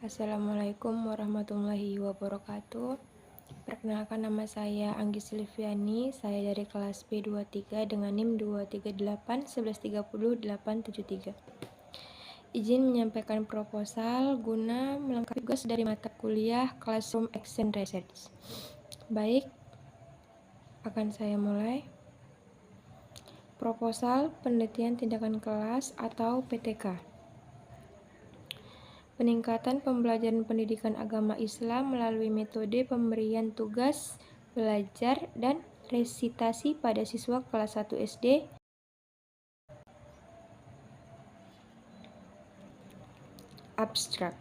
Assalamualaikum warahmatullahi wabarakatuh. Perkenalkan, nama saya Anggi Silviani. Saya dari kelas B23 dengan NIM 2381130-873. Izin menyampaikan proposal guna melengkapi tugas dari mata kuliah Classroom Action Research. Baik, akan saya mulai. Proposal penelitian tindakan kelas atau PTK. Peningkatan pembelajaran pendidikan agama Islam melalui metode pemberian tugas belajar dan resitasi pada siswa kelas 1 SD. Abstrak.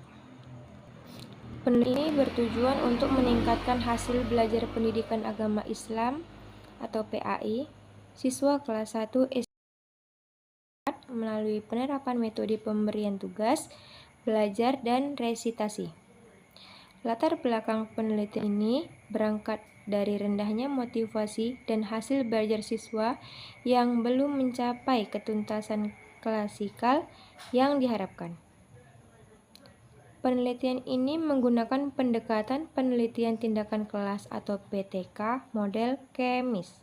Penelitian ini bertujuan untuk meningkatkan hasil belajar pendidikan agama Islam atau PAI siswa kelas 1 SD melalui penerapan metode pemberian tugas belajar dan resitasi. Latar belakang penelitian ini berangkat dari rendahnya motivasi dan hasil belajar siswa yang belum mencapai ketuntasan klasikal yang diharapkan. Penelitian ini menggunakan pendekatan penelitian tindakan kelas atau PTK model Kemis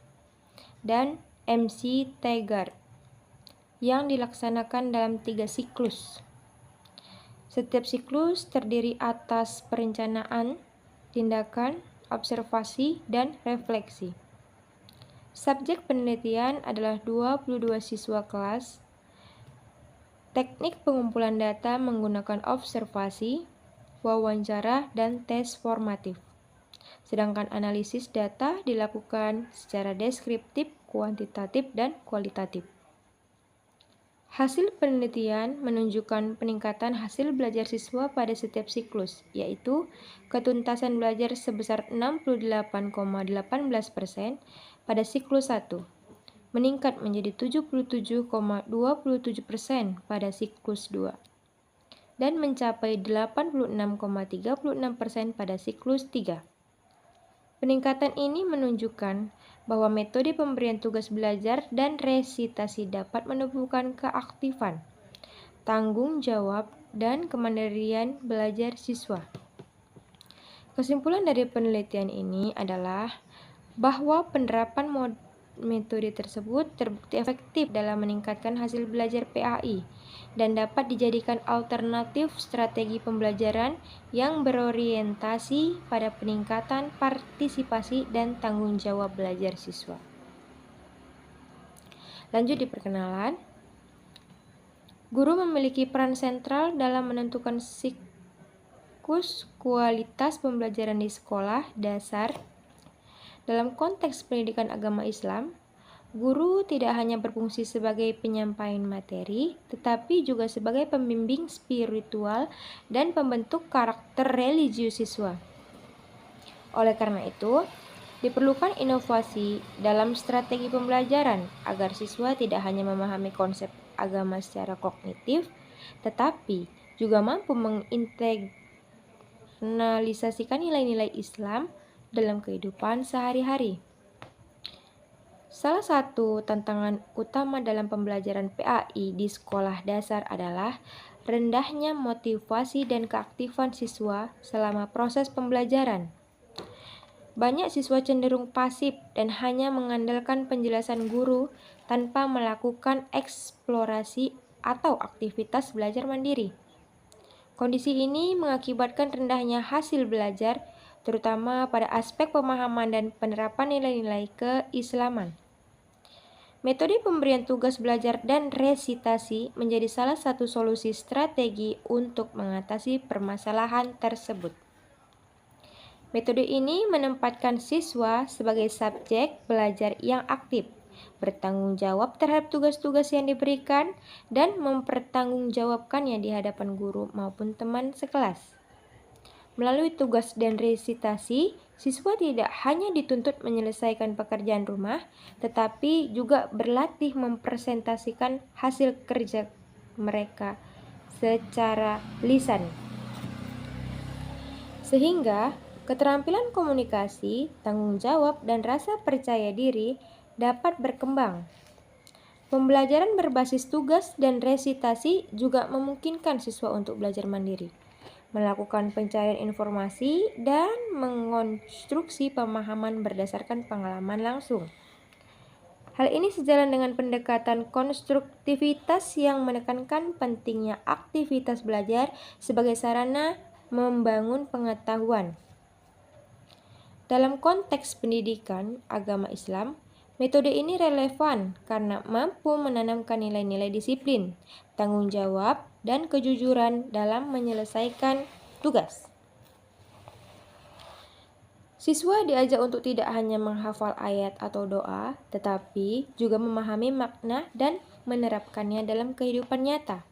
dan MC Taggart yang dilaksanakan dalam 3 siklus. Setiap siklus terdiri atas perencanaan, tindakan, observasi, dan refleksi. Subjek penelitian adalah 22 siswa kelas. Teknik pengumpulan data menggunakan observasi, wawancara, dan tes formatif. Sedangkan analisis data dilakukan secara deskriptif, kuantitatif, dan kualitatif. Hasil penelitian menunjukkan peningkatan hasil belajar siswa pada setiap siklus, yaitu ketuntasan belajar sebesar 68,18% pada siklus 1, meningkat menjadi 77,27% pada siklus 2, dan mencapai 86,36% pada siklus 3. Peningkatan ini menunjukkan bahwa metode pemberian tugas belajar dan resitasi dapat menumbuhkan keaktifan, tanggung jawab, dan kemandirian belajar siswa. Kesimpulan dari penelitian ini adalah bahwa penerapan metode tersebut terbukti efektif dalam meningkatkan hasil belajar PAI dan dapat dijadikan alternatif strategi pembelajaran yang berorientasi pada peningkatan partisipasi dan tanggung jawab belajar siswa. Lanjut di perkenalan. Guru memiliki peran sentral dalam menentukan siklus kualitas pembelajaran di sekolah dasar. Dalam konteks pendidikan agama Islam, guru tidak hanya berfungsi sebagai penyampaian materi, tetapi juga sebagai pembimbing spiritual dan pembentuk karakter religius siswa. Oleh karena itu, diperlukan inovasi dalam strategi pembelajaran agar siswa tidak hanya memahami konsep agama secara kognitif, tetapi juga mampu menginternalisasikan nilai-nilai Islam dalam kehidupan sehari-hari. Salah satu tantangan utama dalam pembelajaran PAI di sekolah dasar adalah rendahnya motivasi dan keaktifan siswa selama proses pembelajaran. Banyak siswa cenderung pasif dan hanya mengandalkan penjelasan guru tanpa melakukan eksplorasi atau aktivitas belajar mandiri. Kondisi ini mengakibatkan rendahnya hasil belajar, terutama pada aspek pemahaman dan penerapan nilai-nilai keislaman. Metode pemberian tugas belajar dan resitasi menjadi salah satu solusi strategi untuk mengatasi permasalahan tersebut. Metode ini menempatkan siswa sebagai subjek belajar yang aktif, bertanggung jawab terhadap tugas-tugas yang diberikan, dan mempertanggungjawabkannya di hadapan guru maupun teman sekelas. Melalui tugas dan resitasi, siswa tidak hanya dituntut menyelesaikan pekerjaan rumah, tetapi juga berlatih mempresentasikan hasil kerja mereka secara lisan. Sehingga keterampilan komunikasi, tanggung jawab, dan rasa percaya diri dapat berkembang. Pembelajaran berbasis tugas dan resitasi juga memungkinkan siswa untuk belajar mandiri, melakukan pencarian informasi, dan mengonstruksi pemahaman berdasarkan pengalaman langsung. Hal ini sejalan dengan pendekatan konstruktivitas yang menekankan pentingnya aktivitas belajar sebagai sarana membangun pengetahuan. Dalam konteks pendidikan agama Islam, metode ini relevan karena mampu menanamkan nilai-nilai disiplin, tanggung jawab, dan kejujuran dalam menyelesaikan tugas. Siswa diajak untuk tidak hanya menghafal ayat atau doa, tetapi juga memahami makna dan menerapkannya dalam kehidupan nyata.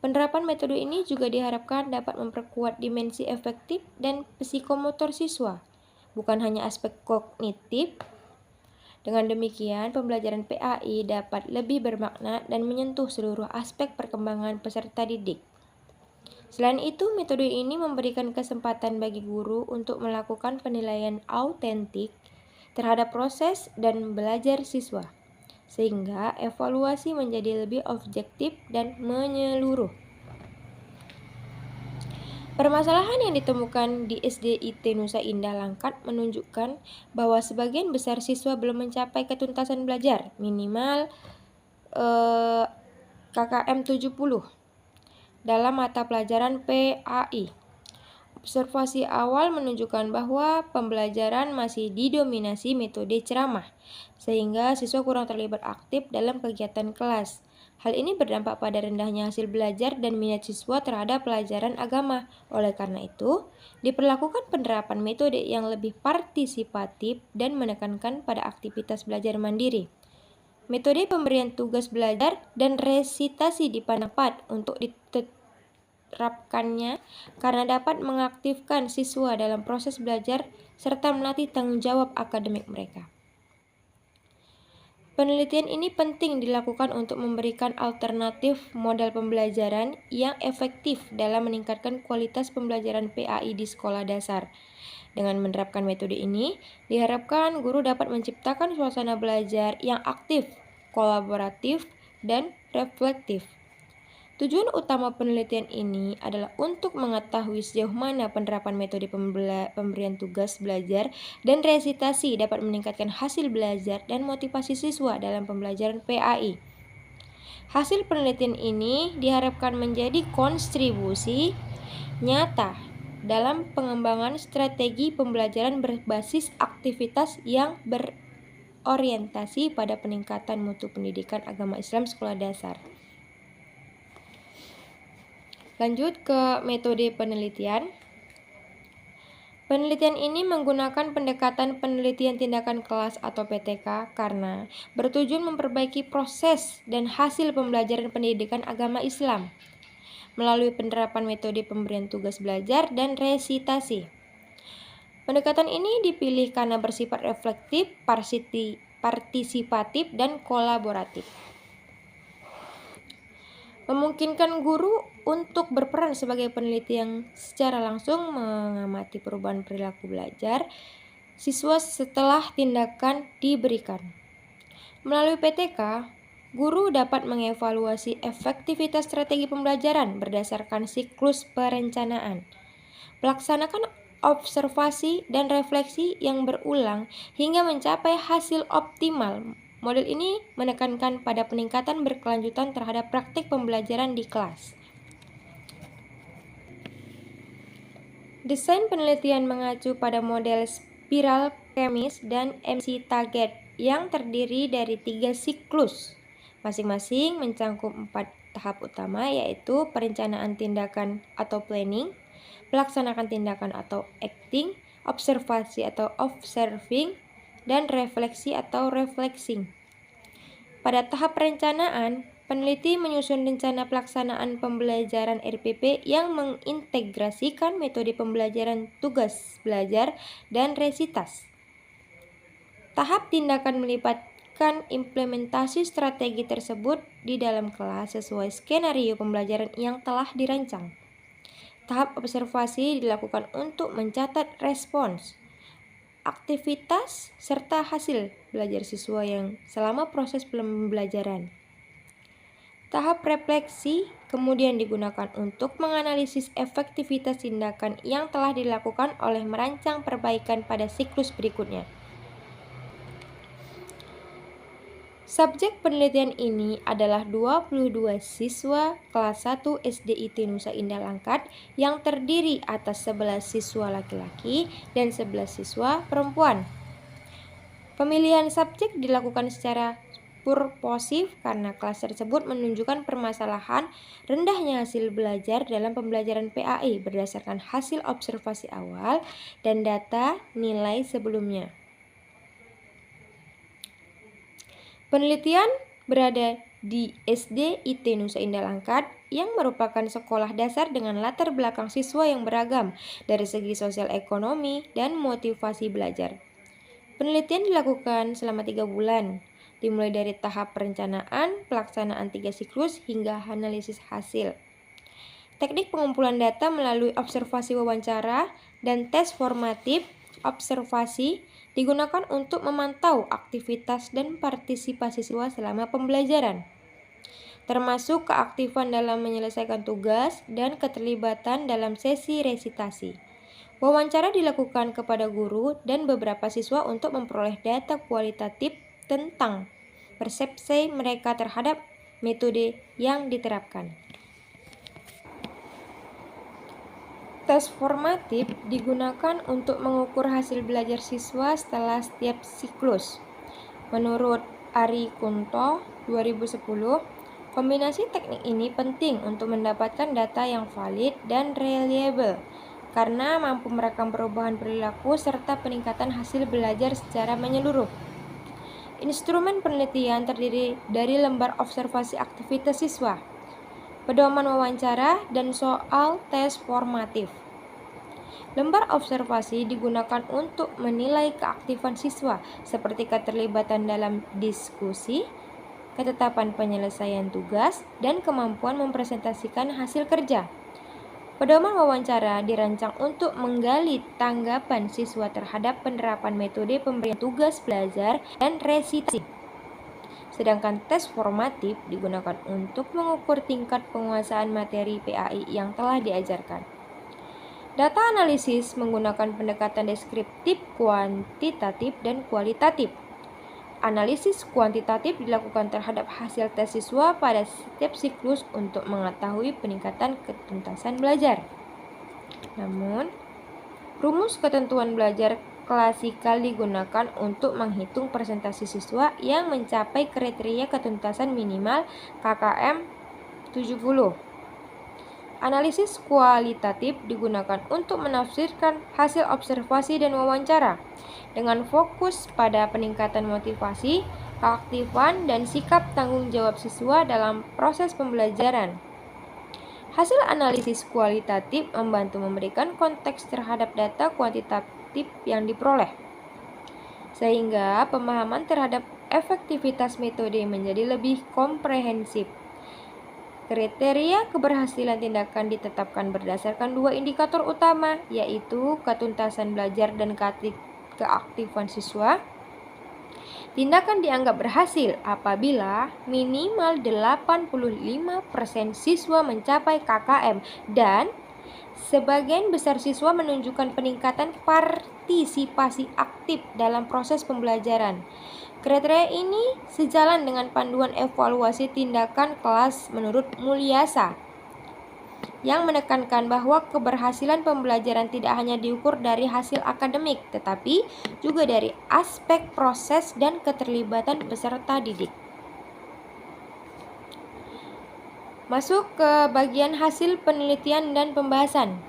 Penerapan metode ini juga diharapkan dapat memperkuat dimensi efektif dan psikomotor siswa, bukan hanya aspek kognitif. Dengan demikian, pembelajaran PAI dapat lebih bermakna dan menyentuh seluruh aspek perkembangan peserta didik. Selain itu, metode ini memberikan kesempatan bagi guru untuk melakukan penilaian autentik terhadap proses dan belajar siswa, sehingga evaluasi menjadi lebih objektif dan menyeluruh. Permasalahan yang ditemukan di SDIT Nusa Indah Langkat menunjukkan bahwa sebagian besar siswa belum mencapai ketuntasan belajar minimal KKM 70 dalam mata pelajaran PAI. Observasi awal menunjukkan bahwa pembelajaran masih didominasi metode ceramah, sehingga siswa kurang terlibat aktif dalam kegiatan kelas. Hal ini berdampak pada rendahnya hasil belajar dan minat siswa terhadap pelajaran agama. Oleh karena itu, diperlakukan penerapan metode yang lebih partisipatif dan menekankan pada aktivitas belajar mandiri. Metode pemberian tugas belajar dan resitasi dipandang tepat untuk diterapkannya karena dapat mengaktifkan siswa dalam proses belajar serta melatih tanggung jawab akademik mereka. Penelitian ini penting dilakukan untuk memberikan alternatif model pembelajaran yang efektif dalam meningkatkan kualitas pembelajaran PAI di sekolah dasar. Dengan menerapkan metode ini, diharapkan guru dapat menciptakan suasana belajar yang aktif, kolaboratif, dan reflektif. Tujuan utama penelitian ini adalah untuk mengetahui sejauh mana penerapan metode pemberian tugas belajar dan resitasi dapat meningkatkan hasil belajar dan motivasi siswa dalam pembelajaran PAI. Hasil penelitian ini diharapkan menjadi kontribusi nyata dalam pengembangan strategi pembelajaran berbasis aktivitas yang berorientasi pada peningkatan mutu pendidikan agama Islam sekolah dasar. Lanjut ke metode penelitian. Penelitian ini menggunakan pendekatan penelitian tindakan kelas atau PTK karena bertujuan memperbaiki proses dan hasil pembelajaran pendidikan agama Islam melalui penerapan metode pemberian tugas belajar dan resitasi. Pendekatan ini dipilih karena bersifat reflektif, partisipatif, dan kolaboratif. Memungkinkan guru untuk berperan sebagai peneliti yang secara langsung mengamati perubahan perilaku belajar siswa setelah tindakan diberikan. Melalui PTK, guru dapat mengevaluasi efektivitas strategi pembelajaran berdasarkan siklus perencanaan, melaksanakan observasi dan refleksi yang berulang hingga mencapai hasil optimal. Model ini menekankan pada peningkatan berkelanjutan terhadap praktik pembelajaran di kelas. Desain penelitian mengacu pada model spiral kemis dan MC target yang terdiri dari 3 siklus. Masing-masing mencangkup 4 tahap utama, yaitu perencanaan tindakan atau planning, pelaksanaan tindakan atau acting, observasi atau observing, dan refleksi atau reflexing. Pada tahap perencanaan, peneliti menyusun rencana pelaksanaan pembelajaran RPP yang mengintegrasikan metode pembelajaran tugas belajar dan resitas. Tahap tindakan melibatkan implementasi strategi tersebut di dalam kelas sesuai skenario pembelajaran yang telah dirancang. Tahap observasi dilakukan untuk mencatat respons, aktivitas, serta hasil belajar siswa yang selama proses pembelajaran. Tahap refleksi kemudian digunakan untuk menganalisis efektivitas tindakan yang telah dilakukan oleh merancang perbaikan pada siklus berikutnya. Subjek penelitian ini adalah 22 siswa kelas 1 SDIT Nusa Indah Langkat yang terdiri atas 11 siswa laki-laki dan 11 siswa perempuan. Pemilihan subjek dilakukan secara purposif karena kelas tersebut menunjukkan permasalahan rendahnya hasil belajar dalam pembelajaran PAI berdasarkan hasil observasi awal dan data nilai sebelumnya. Penelitian berada di SDIT Nusa Indah Langkat yang merupakan sekolah dasar dengan latar belakang siswa yang beragam dari segi sosial ekonomi dan motivasi belajar. Penelitian dilakukan selama 3 bulan, dimulai dari tahap perencanaan, pelaksanaan 3 siklus, hingga analisis hasil. Teknik pengumpulan data melalui observasi wawancara dan tes formatif observasi digunakan untuk memantau aktivitas dan partisipasi siswa selama pembelajaran, termasuk keaktifan dalam menyelesaikan tugas dan keterlibatan dalam sesi resitasi. Wawancara dilakukan kepada guru dan beberapa siswa untuk memperoleh data kualitatif tentang persepsi mereka terhadap metode yang diterapkan. Tes formatif digunakan untuk mengukur hasil belajar siswa setelah setiap siklus. Menurut Ari Kunto 2010, kombinasi teknik ini penting untuk mendapatkan data yang valid dan reliable karena mampu merekam perubahan perilaku serta peningkatan hasil belajar secara menyeluruh. Instrumen penelitian terdiri dari lembar observasi aktivitas siswa, pedoman wawancara, dan soal tes formatif. Lembar observasi digunakan untuk menilai keaktifan siswa seperti keterlibatan dalam diskusi, ketetapan penyelesaian tugas, dan kemampuan mempresentasikan hasil kerja. Pedoman wawancara dirancang untuk menggali tanggapan siswa terhadap penerapan metode pemberian tugas belajar dan resitasi. Sedangkan tes formatif digunakan untuk mengukur tingkat penguasaan materi PAI yang telah diajarkan. Data analisis menggunakan pendekatan deskriptif, kuantitatif, dan kualitatif. Analisis kuantitatif dilakukan terhadap hasil tes siswa pada setiap siklus untuk mengetahui peningkatan ketuntasan belajar. Namun, rumus ketentuan belajar klasikal digunakan untuk menghitung persentase siswa yang mencapai kriteria ketuntasan minimal KKM 70. Analisis kualitatif digunakan untuk menafsirkan hasil observasi dan wawancara dengan fokus pada peningkatan motivasi, keaktifan, dan sikap tanggung jawab siswa dalam proses pembelajaran. Hasil analisis kualitatif membantu memberikan konteks terhadap data kuantitatif yang diperoleh, sehingga pemahaman terhadap efektivitas metode menjadi lebih komprehensif. Kriteria keberhasilan tindakan ditetapkan berdasarkan 2 indikator utama, yaitu ketuntasan belajar dan keaktifan siswa. Tindakan dianggap berhasil apabila minimal 85% siswa mencapai KKM dan sebagian besar siswa menunjukkan peningkatan partisipasi aktif dalam proses pembelajaran. Kriteria ini sejalan dengan panduan evaluasi tindakan kelas menurut Mulyasa, yang menekankan bahwa keberhasilan pembelajaran tidak hanya diukur dari hasil akademik, tetapi juga dari aspek proses dan keterlibatan peserta didik. Masuk ke bagian hasil penelitian dan pembahasan.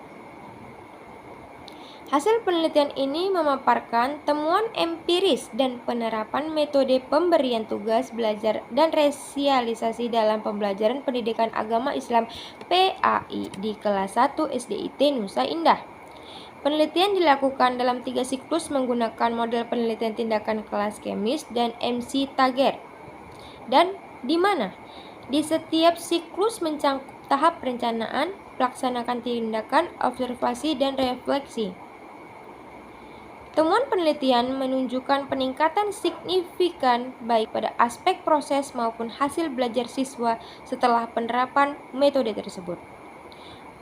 Hasil penelitian ini memaparkan temuan empiris dan penerapan metode pemberian tugas belajar dan resosialisasi dalam pembelajaran pendidikan agama Islam PAI di kelas 1 SDIT Nusa Indah. Penelitian dilakukan dalam 3 siklus menggunakan model penelitian tindakan kelas Kemis dan MC Tager. Dan di mana? Di setiap siklus mencangkup tahap perencanaan, pelaksanakan tindakan, observasi, dan refleksi. Temuan penelitian menunjukkan peningkatan signifikan baik pada aspek proses maupun hasil belajar siswa setelah penerapan metode tersebut.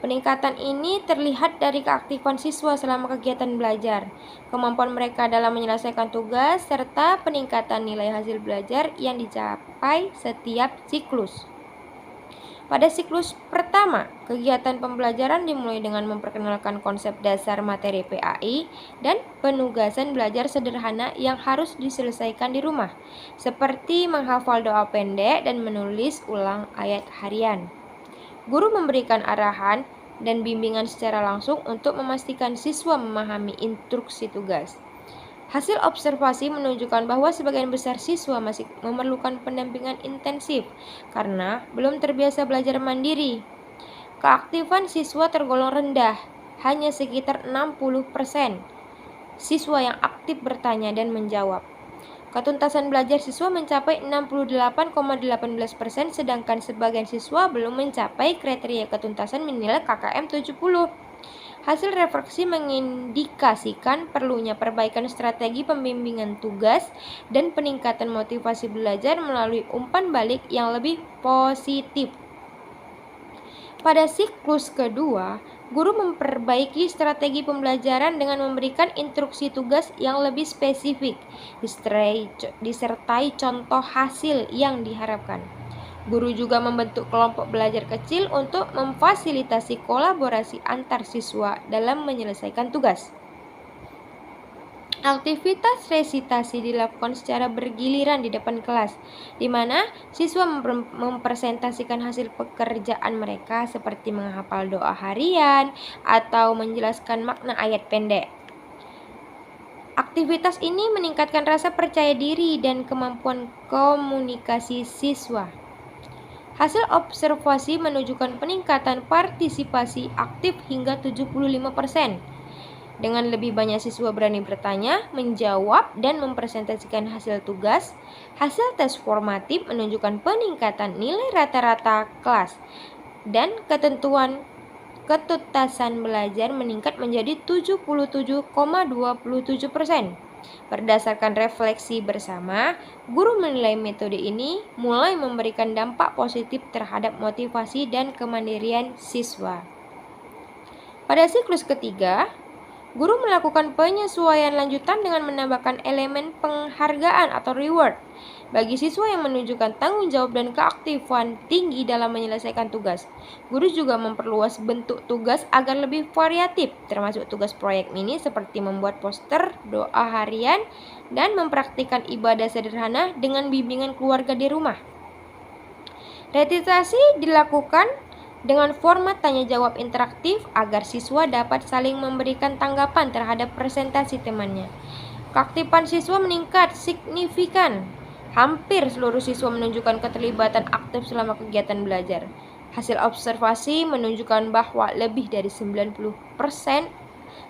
Peningkatan ini terlihat dari keaktifan siswa selama kegiatan belajar, kemampuan mereka dalam menyelesaikan tugas, serta peningkatan nilai hasil belajar yang dicapai setiap siklus. Pada siklus pertama, kegiatan pembelajaran dimulai dengan memperkenalkan konsep dasar materi PAI dan penugasan belajar sederhana yang harus diselesaikan di rumah, seperti menghafal doa pendek dan menulis ulang ayat harian. Guru memberikan arahan dan bimbingan secara langsung untuk memastikan siswa memahami instruksi tugas. Hasil observasi menunjukkan bahwa sebagian besar siswa masih memerlukan pendampingan intensif karena belum terbiasa belajar mandiri. Keaktifan siswa tergolong rendah, hanya sekitar 60% siswa yang aktif bertanya dan menjawab. Ketuntasan belajar siswa mencapai 68,18%, sedangkan sebagian siswa belum mencapai kriteria ketuntasan minimal KKM 70. Hasil refleksi mengindikasikan perlunya perbaikan strategi pembimbingan tugas dan peningkatan motivasi belajar melalui umpan balik yang lebih positif. Pada siklus kedua, guru memperbaiki strategi pembelajaran dengan memberikan instruksi tugas yang lebih spesifik, disertai contoh hasil yang diharapkan. Guru juga membentuk kelompok belajar kecil untuk memfasilitasi kolaborasi antar siswa dalam menyelesaikan tugas. Aktivitas resitasi dilakukan secara bergiliran di depan kelas, di mana siswa mempresentasikan hasil pekerjaan mereka seperti menghafal doa harian atau menjelaskan makna ayat pendek. Aktivitas ini meningkatkan rasa percaya diri dan kemampuan komunikasi siswa. Hasil observasi menunjukkan peningkatan partisipasi aktif hingga 75%. Dengan lebih banyak siswa berani bertanya, menjawab, dan mempresentasikan hasil tugas, hasil tes formatif menunjukkan peningkatan nilai rata-rata kelas dan ketuntasan belajar meningkat menjadi 77,27%. Berdasarkan refleksi bersama, guru menilai metode ini mulai memberikan dampak positif terhadap motivasi dan kemandirian siswa. Pada siklus ketiga, guru melakukan penyesuaian lanjutan dengan menambahkan elemen penghargaan atau reward bagi siswa yang menunjukkan tanggung jawab dan keaktifan tinggi dalam menyelesaikan tugas. Guru juga memperluas bentuk tugas agar lebih variatif, termasuk tugas proyek mini seperti membuat poster, doa harian, dan mempraktikkan ibadah sederhana dengan bimbingan keluarga di rumah. Retitasi dilakukan dengan format tanya jawab interaktif agar siswa dapat saling memberikan tanggapan terhadap presentasi temannya. Keaktifan siswa meningkat signifikan. Hampir seluruh siswa menunjukkan keterlibatan aktif selama kegiatan belajar. Hasil observasi menunjukkan bahwa lebih dari 90%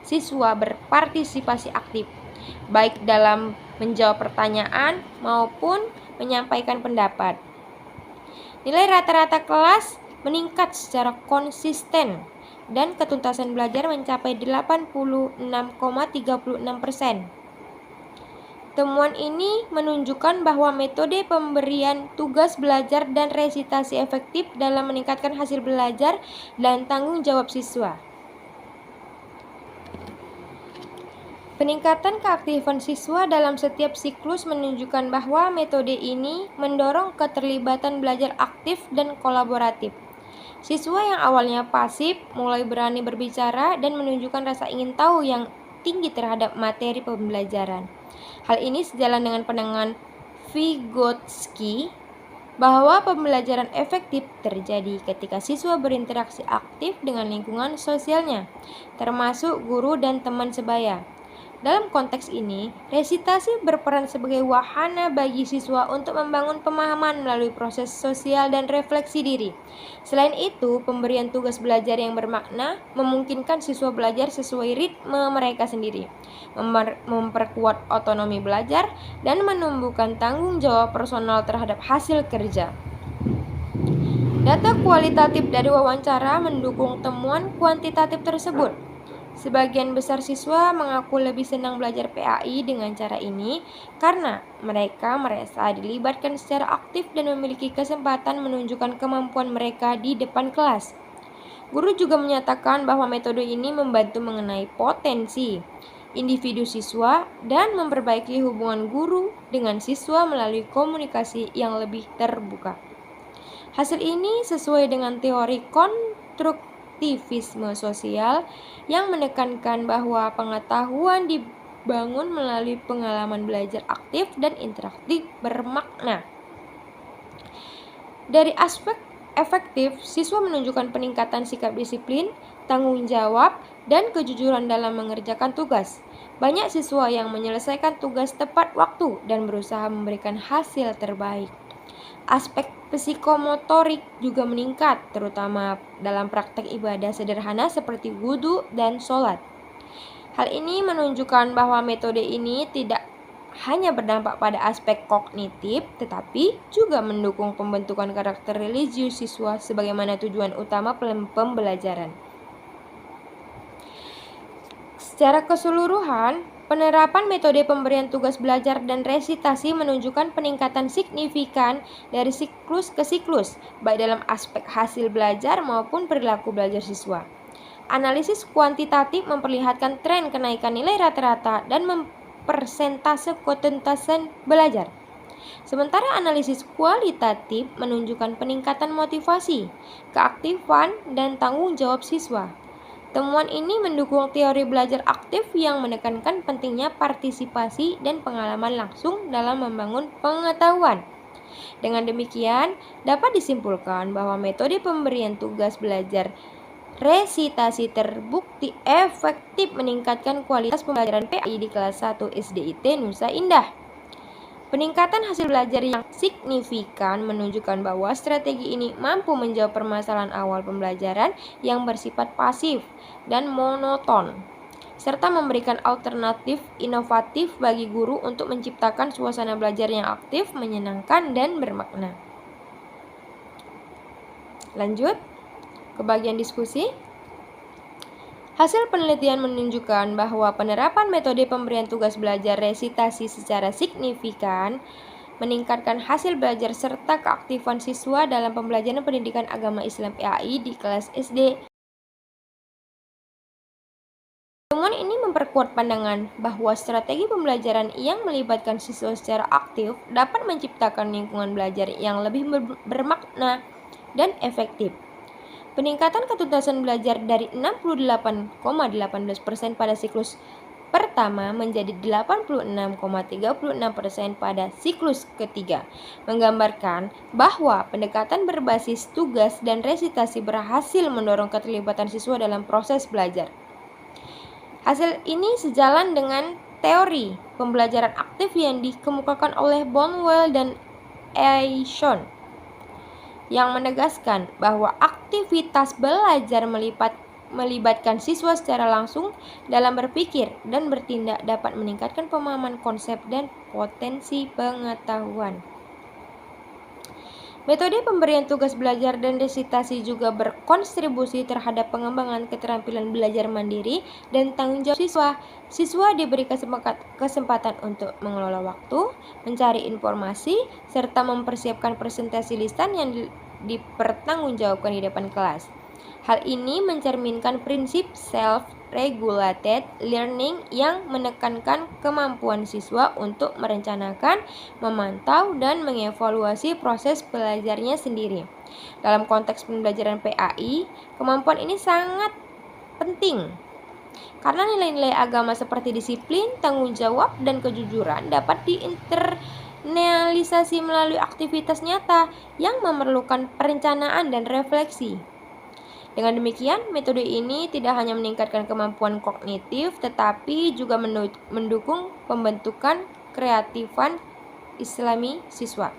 siswa berpartisipasi aktif, baik dalam menjawab pertanyaan maupun menyampaikan pendapat. Nilai rata-rata kelas meningkat secara konsisten dan ketuntasan belajar mencapai 86,36%. Temuan ini menunjukkan bahwa metode pemberian tugas belajar dan resitasi efektif dalam meningkatkan hasil belajar dan tanggung jawab siswa. Peningkatan keaktifan siswa dalam setiap siklus menunjukkan bahwa metode ini mendorong keterlibatan belajar aktif dan kolaboratif. Siswa yang awalnya pasif mulai berani berbicara dan menunjukkan rasa ingin tahu yang tinggi terhadap materi pembelajaran. Hal ini sejalan dengan pandangan Vygotsky bahwa pembelajaran efektif terjadi ketika siswa berinteraksi aktif dengan lingkungan sosialnya, termasuk guru dan teman sebaya. Dalam konteks ini, resitasi berperan sebagai wahana bagi siswa untuk membangun pemahaman melalui proses sosial dan refleksi diri. Selain itu, pemberian tugas belajar yang bermakna memungkinkan siswa belajar sesuai ritme mereka sendiri, memperkuat otonomi belajar, dan menumbuhkan tanggung jawab personal terhadap hasil kerja. Data kualitatif dari wawancara mendukung temuan kuantitatif tersebut. Sebagian besar siswa mengaku lebih senang belajar PAI dengan cara ini karena mereka merasa dilibatkan secara aktif dan memiliki kesempatan menunjukkan kemampuan mereka di depan kelas. Guru juga menyatakan bahwa metode ini membantu mengenai potensi individu siswa dan memperbaiki hubungan guru dengan siswa melalui komunikasi yang lebih terbuka. Hasil ini sesuai dengan teori konstruktivisme sosial yang menekankan bahwa pengetahuan dibangun melalui pengalaman belajar aktif dan interaktif bermakna. Dari aspek efektif, siswa menunjukkan peningkatan sikap disiplin, tanggung jawab, dan kejujuran dalam mengerjakan tugas. Banyak siswa yang menyelesaikan tugas tepat waktu dan berusaha memberikan hasil terbaik. Aspek psikomotorik juga meningkat, terutama dalam praktek ibadah sederhana seperti wudhu dan sholat. Hal ini menunjukkan bahwa metode ini tidak hanya berdampak pada aspek kognitif, tetapi juga mendukung pembentukan karakter religius siswa sebagaimana tujuan utama pembelajaran. Secara keseluruhan, penerapan metode pemberian tugas belajar dan resitasi menunjukkan peningkatan signifikan dari siklus ke siklus, baik dalam aspek hasil belajar maupun perilaku belajar siswa. Analisis kuantitatif memperlihatkan tren kenaikan nilai rata-rata dan persentase ketuntasan belajar. Sementara analisis kualitatif menunjukkan peningkatan motivasi, keaktifan, dan tanggung jawab siswa. Temuan ini mendukung teori belajar aktif yang menekankan pentingnya partisipasi dan pengalaman langsung dalam membangun pengetahuan. Dengan demikian, dapat disimpulkan bahwa metode pemberian tugas belajar resitasi terbukti efektif meningkatkan kualitas pembelajaran PAI di kelas 1 SDIT Nusa Indah. Peningkatan hasil belajar yang signifikan menunjukkan bahwa strategi ini mampu menjawab permasalahan awal pembelajaran yang bersifat pasif dan monoton, serta memberikan alternatif inovatif bagi guru untuk menciptakan suasana belajar yang aktif, menyenangkan, dan bermakna. Lanjut ke bagian diskusi. Hasil penelitian menunjukkan bahwa penerapan metode pemberian tugas belajar resitasi secara signifikan meningkatkan hasil belajar serta keaktifan siswa dalam pembelajaran pendidikan agama Islam PAI di kelas SD. Temuan ini memperkuat pandangan bahwa strategi pembelajaran yang melibatkan siswa secara aktif dapat menciptakan lingkungan belajar yang lebih bermakna dan efektif. Peningkatan ketuntasan belajar dari 68,18% pada siklus pertama menjadi 86,36% pada siklus ketiga, menggambarkan bahwa pendekatan berbasis tugas dan resitasi berhasil mendorong keterlibatan siswa dalam proses belajar. Hasil ini sejalan dengan teori pembelajaran aktif yang dikemukakan oleh Bonwell dan Eishon, yang menegaskan bahwa aktivitas belajar melibatkan siswa secara langsung dalam berpikir dan bertindak dapat meningkatkan pemahaman konsep dan potensi pengetahuan. Metode pemberian tugas belajar dan resitasi juga berkontribusi terhadap pengembangan keterampilan belajar mandiri dan tanggung jawab siswa. Siswa diberi kesempatan untuk mengelola waktu, mencari informasi, serta mempersiapkan presentasi lisan yang dipertanggungjawabkan di depan kelas. Hal ini mencerminkan prinsip self-regulated learning yang menekankan kemampuan siswa untuk merencanakan, memantau, dan mengevaluasi proses belajarnya sendiri. Dalam konteks pembelajaran PAI, kemampuan ini sangat penting karena nilai-nilai agama seperti disiplin, tanggung jawab, dan kejujuran dapat diinternalisasi melalui aktivitas nyata yang memerlukan perencanaan dan refleksi. Dengan demikian, metode ini tidak hanya meningkatkan kemampuan kognitif, tetapi juga mendukung pembentukan kreatifan Islami siswa.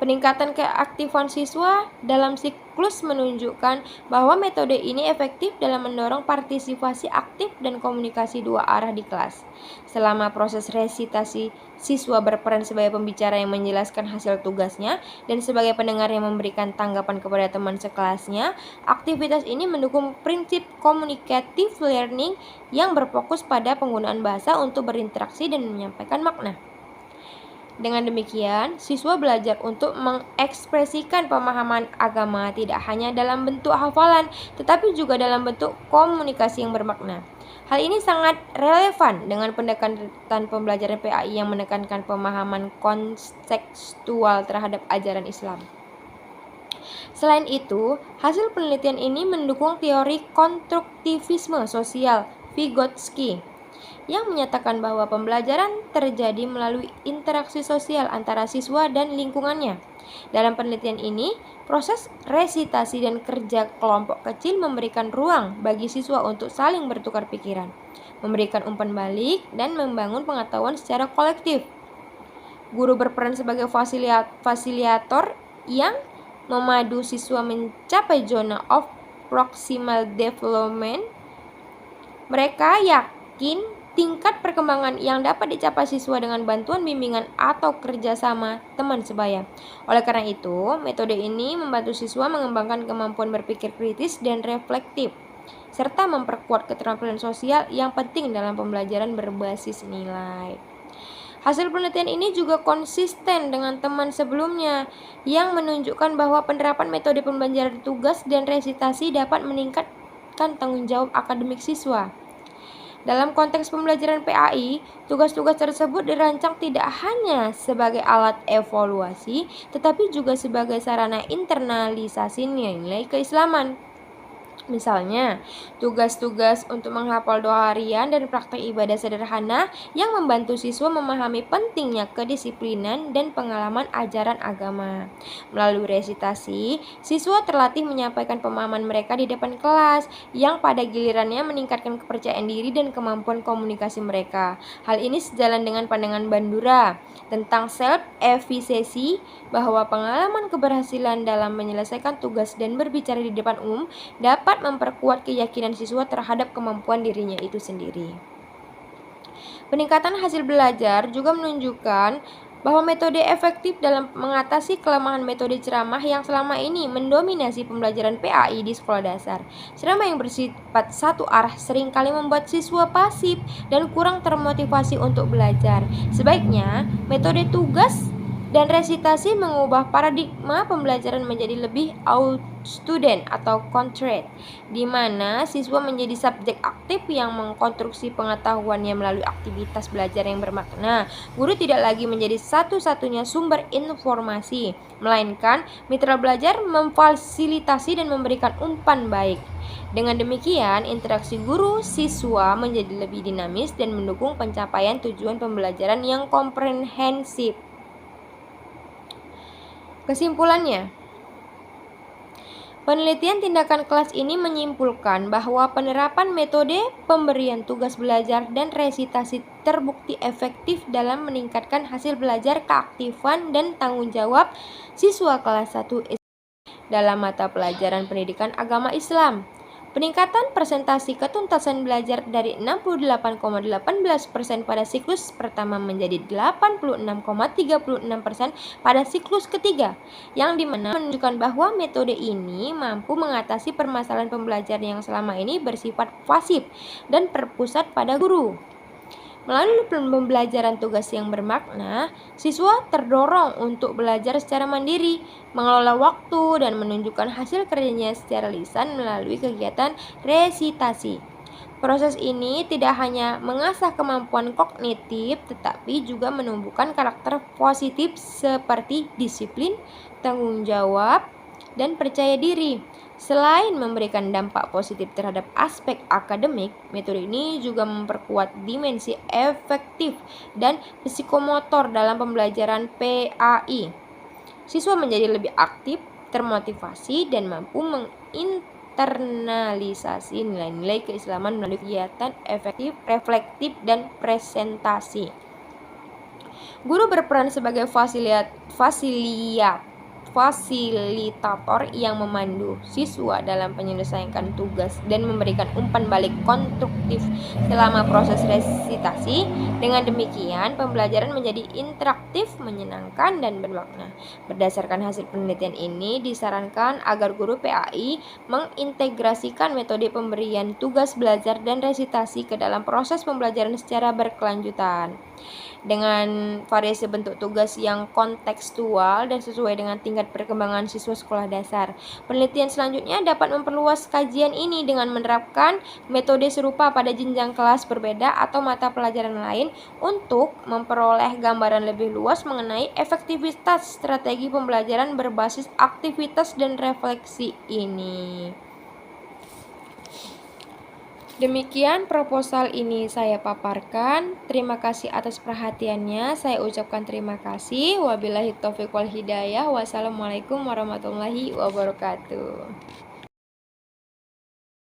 Peningkatan keaktifan siswa dalam siklus menunjukkan bahwa metode ini efektif dalam mendorong partisipasi aktif dan komunikasi dua arah di kelas. Selama proses resitasi, siswa berperan sebagai pembicara yang menjelaskan hasil tugasnya dan sebagai pendengar yang memberikan tanggapan kepada teman sekelasnya. Aktivitas ini mendukung prinsip communicative learning yang berfokus pada penggunaan bahasa untuk berinteraksi dan menyampaikan makna. Dengan demikian, siswa belajar untuk mengekspresikan pemahaman agama tidak hanya dalam bentuk hafalan, tetapi juga dalam bentuk komunikasi yang bermakna. Hal ini sangat relevan dengan pendekatan pembelajaran PAI yang menekankan pemahaman kontekstual terhadap ajaran Islam. Selain itu, hasil penelitian ini mendukung teori konstruktivisme sosial Vygotsky yang menyatakan bahwa pembelajaran terjadi melalui interaksi sosial antara siswa dan lingkungannya. Dalam penelitian ini, proses resitasi dan kerja kelompok kecil memberikan ruang bagi siswa untuk saling bertukar pikiran, memberikan umpan balik, dan membangun pengetahuan secara kolektif. Guru berperan sebagai fasilitator yang memadu siswa mencapai zona of proximal development. Mereka yakin tingkat perkembangan yang dapat dicapai siswa dengan bantuan bimbingan atau kerjasama teman sebaya. Oleh karena itu, metode ini membantu siswa mengembangkan kemampuan berpikir kritis dan reflektif, serta memperkuat keterampilan sosial yang penting dalam pembelajaran berbasis nilai. Hasil penelitian ini juga konsisten dengan teman sebelumnya yang menunjukkan bahwa penerapan metode pembelajaran tugas dan resitasi dapat meningkatkan tanggung jawab akademik siswa. Dalam konteks pembelajaran PAI, tugas-tugas tersebut dirancang tidak hanya sebagai alat evaluasi, tetapi juga sebagai sarana internalisasi nilai keislaman. Misalnya, tugas-tugas untuk menghafal doa harian dan praktek ibadah sederhana yang membantu siswa memahami pentingnya kedisiplinan dan pengalaman ajaran agama. Melalui resitasi, siswa terlatih menyampaikan pemahaman mereka di depan kelas, yang pada gilirannya meningkatkan kepercayaan diri dan kemampuan komunikasi mereka. Hal ini sejalan dengan pandangan Bandura tentang self-efficacy, bahwa pengalaman keberhasilan dalam menyelesaikan tugas dan berbicara di depan umum dapat memperkuat keyakinan siswa terhadap kemampuan dirinya itu sendiri. Peningkatan hasil belajar juga menunjukkan bahwa metode efektif dalam mengatasi kelemahan metode ceramah yang selama ini mendominasi pembelajaran PAI di sekolah dasar. Ceramah yang bersifat satu arah seringkali membuat siswa pasif dan kurang termotivasi untuk belajar. Sebaiknya, metode tugas dan resitasi mengubah paradigma pembelajaran menjadi lebih out-student atau concentrate, di mana siswa menjadi subjek aktif yang mengkonstruksi pengetahuannya melalui aktivitas belajar yang bermakna. Guru tidak lagi menjadi satu-satunya sumber informasi, melainkan mitra belajar memfasilitasi dan memberikan umpan baik. Dengan demikian, interaksi guru-siswa menjadi lebih dinamis dan mendukung pencapaian tujuan pembelajaran yang komprehensif. Kesimpulannya, penelitian tindakan kelas ini menyimpulkan bahwa penerapan metode pemberian tugas belajar dan resitasi terbukti efektif dalam meningkatkan hasil belajar, keaktifan, dan tanggung jawab siswa kelas 1 dalam mata pelajaran pendidikan agama Islam. Peningkatan presentasi ketuntasan belajar dari 68,18% pada siklus pertama menjadi 86,36% pada siklus ketiga, yang dimana menunjukkan bahwa metode ini mampu mengatasi permasalahan pembelajaran yang selama ini bersifat pasif dan berpusat pada guru. Melalui pembelajaran tugas yang bermakna, siswa terdorong untuk belajar secara mandiri, mengelola waktu, dan menunjukkan hasil kerjanya secara lisan melalui kegiatan resitasi. Proses ini tidak hanya mengasah kemampuan kognitif, tetapi juga menumbuhkan karakter positif seperti disiplin, tanggung jawab, dan percaya diri. Selain memberikan dampak positif terhadap aspek akademik, metode ini juga memperkuat dimensi efektif dan psikomotor dalam pembelajaran PAI. Siswa menjadi lebih aktif, termotivasi, dan mampu menginternalisasi nilai-nilai keislaman melalui kegiatan efektif, reflektif, dan presentasi. Guru berperan sebagai fasilitator fasilitator yang memandu siswa dalam menyelesaikan tugas dan memberikan umpan balik konstruktif selama proses resitasi. Dengan demikian, pembelajaran menjadi interaktif, menyenangkan, dan bermakna. Berdasarkan hasil penelitian ini, disarankan agar guru PAI mengintegrasikan metode pemberian tugas belajar dan resitasi ke dalam proses pembelajaran secara berkelanjutan. Dengan variasi bentuk tugas yang kontekstual dan sesuai dengan tingkat perkembangan siswa sekolah dasar. Penelitian selanjutnya dapat memperluas kajian ini dengan menerapkan metode serupa pada jenjang kelas berbeda atau mata pelajaran lain untuk memperoleh gambaran lebih luas mengenai efektivitas strategi pembelajaran berbasis aktivitas dan refleksi ini. Demikian proposal ini saya paparkan. Terima kasih atas perhatiannya. Saya ucapkan terima kasih. Wabillahi taufiq wal hidayah. Wassalamualaikum warahmatullahi wabarakatuh.